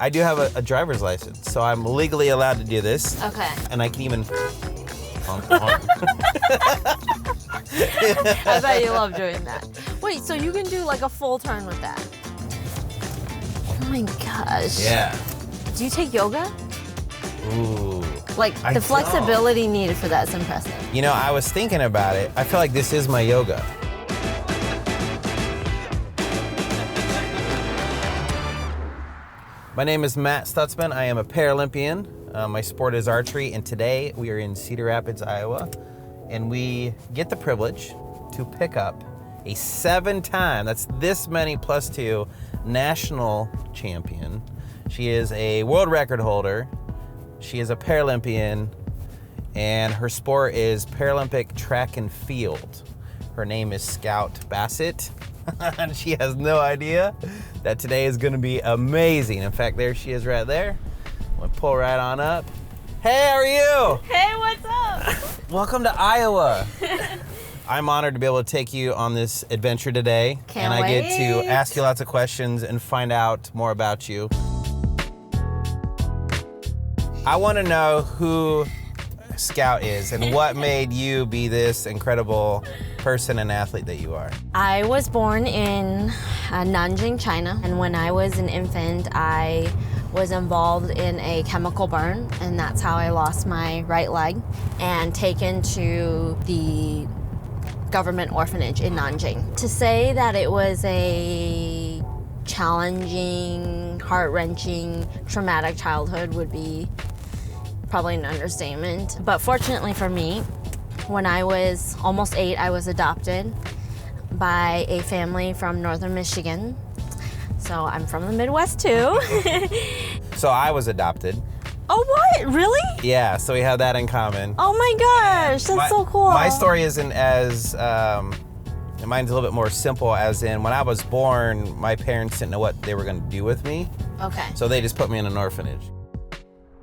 I do have a driver's license, so I'm legally allowed to do this. Okay. And I can even honk. I bet you love doing that. Wait, so you can do like a full turn with that? Oh my gosh. Yeah. Do you take yoga? Ooh. Like the flexibility needed for that is impressive. You know, I was thinking about it. I feel like this is my yoga. My name is Matt Stutzman. I am a Paralympian. My sport is archery, and today we are in Cedar Rapids, Iowa, and we get the privilege to pick up a 7-time, that's this many plus 2, national champion. She is a world record holder. She is a Paralympian, and her sport is Paralympic track and field. Her name is Scout Bassett, and she has no idea that today is gonna be amazing. In fact, there she is right there. I'm gonna pull right on up. Hey, how are you? Hey, what's up? Welcome to Iowa. I'm honored to be able to take you on this adventure today. Can't I wait. get to ask you lots of questions and find out more about you. I want to know who Scout is and what made you be this incredible person and athlete that you are. I was born in Nanjing, China, and when I was an infant, I was involved in a chemical burn, and that's how I lost my right leg and taken to the government orphanage in Nanjing. To say that it was a challenging, heart-wrenching, traumatic childhood would be probably an understatement. But fortunately for me, when I was almost 8, I was adopted by a family from northern Michigan. So I'm from the Midwest too. So I was adopted. Oh, what? Really? Yeah, so we have that in common. Oh my gosh, that's so cool. My story isn't as, mine's a little bit more simple, as in when I was born, my parents didn't know what they were gonna do with me. Okay. So they just put me in an orphanage.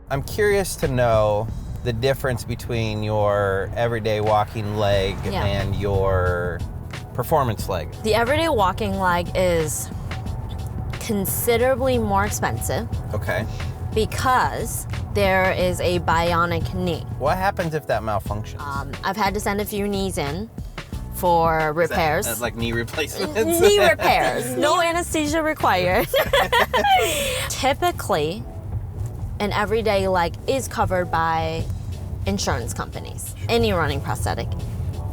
I'm curious to know the difference between your everyday walking leg and your performance leg. The everyday walking leg is considerably more expensive. Okay. Because there is a bionic knee. What happens if that malfunctions? I've had to send a few knees in for repairs. That's like knee replacements? Knee repairs. No anesthesia required. Typically, an everyday leg is covered by insurance companies. Any running prosthetic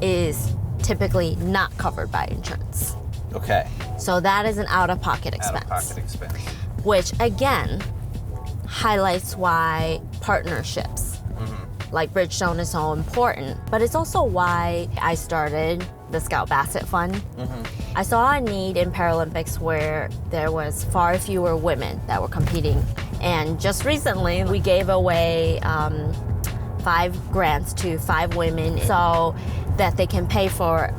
is typically not covered by insurance. Okay. So that is an out-of-pocket expense. Out-of-pocket expense. Which, again, highlights why partnerships like Bridgestone is so important. But it's also why I started the Scout Bassett Fund. I saw a need in Paralympics where there was far fewer women that were competing. And just recently, we gave away 5 grants to 5 women so that they can pay for,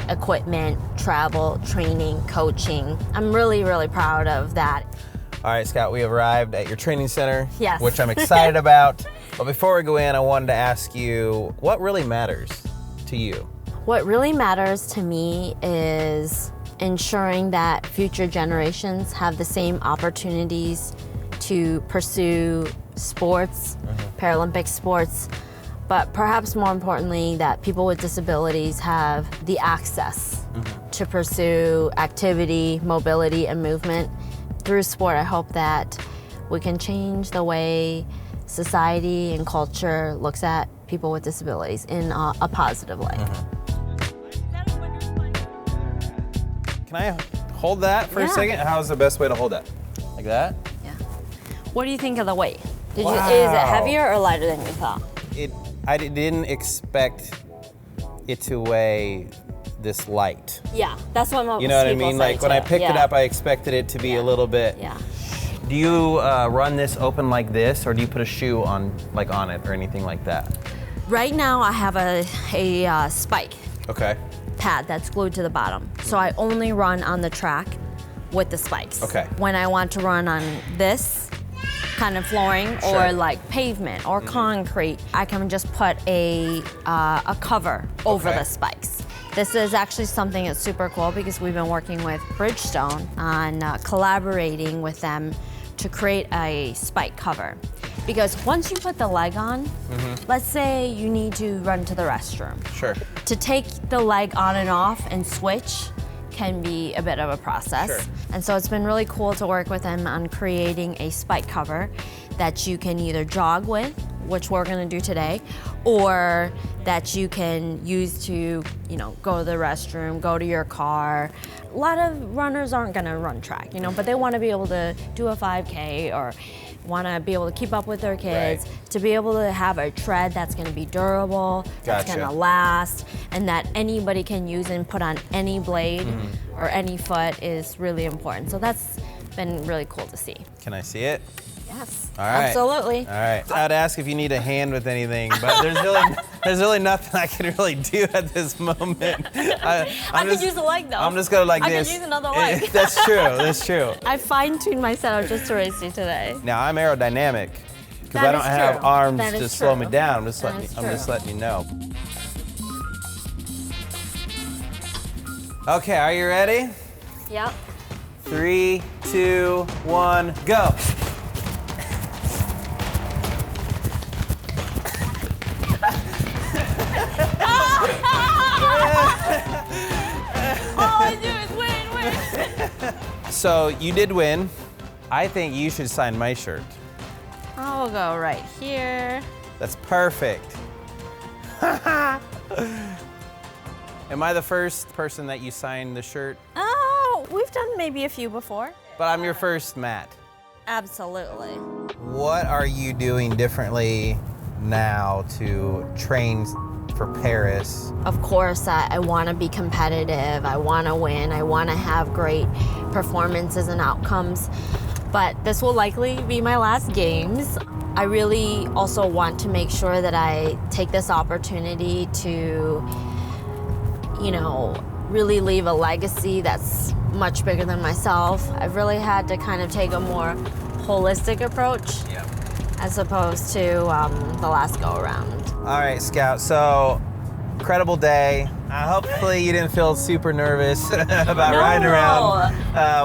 equipment, travel, training, coaching. I'm really, really proud of that. All right, Scout, we have arrived at your training center, Yes. which I'm excited about. But before we go in, I wanted to ask you, what really matters to you? What really matters to me is ensuring that future generations have the same opportunities to pursue sports, Paralympic sports, but perhaps more importantly, that people with disabilities have the access to pursue activity, mobility, and movement. Through sport, I hope that we can change the way society and culture looks at people with disabilities in a positive way. Can I hold that for a second? How's the best way to hold that? Like that? Yeah. What do you think of the weight? Is Wow. it heavier or lighter than you thought? I didn't expect it to weigh this light. Yeah, that's what most You know what I people mean? say Like when too. I picked it up, I expected it to be a little bit. Yeah. Do you run this open like this, or do you put a shoe on it or anything like that? Right now, I have a spike Okay. pad that's glued to the bottom. So I only run on the track with the spikes. Okay. When I want to run on this kind of flooring or like pavement or concrete, I can just put a cover over the spikes. This is actually something that's super cool because we've been working with Bridgestone on collaborating with them to create a spike cover. Because once you put the leg on, let's say you need to run to the restroom. Sure. To take the leg on and off and switch can be a bit of a process. Sure. And so it's been really cool to work with him on creating a spike cover that you can either jog with, which we're gonna do today, or that you can use to, go to the restroom, go to your car. A lot of runners aren't gonna run track, but they wanna be able to do a 5K or wanna be able to keep up with their kids, to be able to have a tread that's gonna be durable, that's gonna last, and that anybody can use and put on any blade or any foot is really important. So that's been really cool to see. Can I see it? Yes, All right. absolutely. All right. I'd ask if you need a hand with anything, but there's really nothing I can really do at this moment. I could use a leg though. I'm just going like this. I could use another leg. That's true. That's true. I fine-tuned myself just to race you today. Now I'm aerodynamic because That I don't is have true. arms That to is slow true. me down. I'm just letting you know. Okay, are you ready? Yep. 3, 2, 1, go. All I do is win. So you did win. I think you should sign my shirt. I'll go right here. That's perfect. Am I the first person that you signed the shirt? Oh, we've done maybe a few before. But I'm your first, Matt. Absolutely. What are you doing differently now to train for Paris? Of course, I want to be competitive. I want to win. I want to have great performances and outcomes. But this will likely be my last games. I really also want to make sure that I take this opportunity to, really leave a legacy that's much bigger than myself. I've really had to kind of take a more holistic approach as opposed to the last go around. All right, Scout, so incredible day. Hopefully you didn't feel super nervous about riding around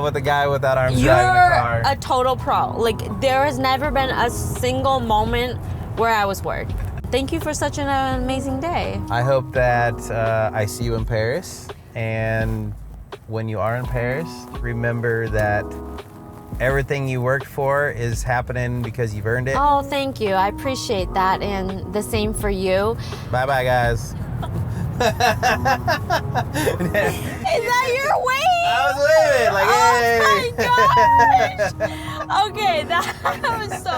with a guy without arms driving the car. You're a total pro. Like, there has never been a single moment where I was worried. Thank you for such an amazing day. I hope that I see you in Paris, and when you are in Paris, remember that everything you worked for is happening because you've earned it. Oh, thank you. I appreciate that, and the same for you. Bye-bye, guys. Is that your wave? I was waving, like, hey. Oh my gosh! Okay, that was so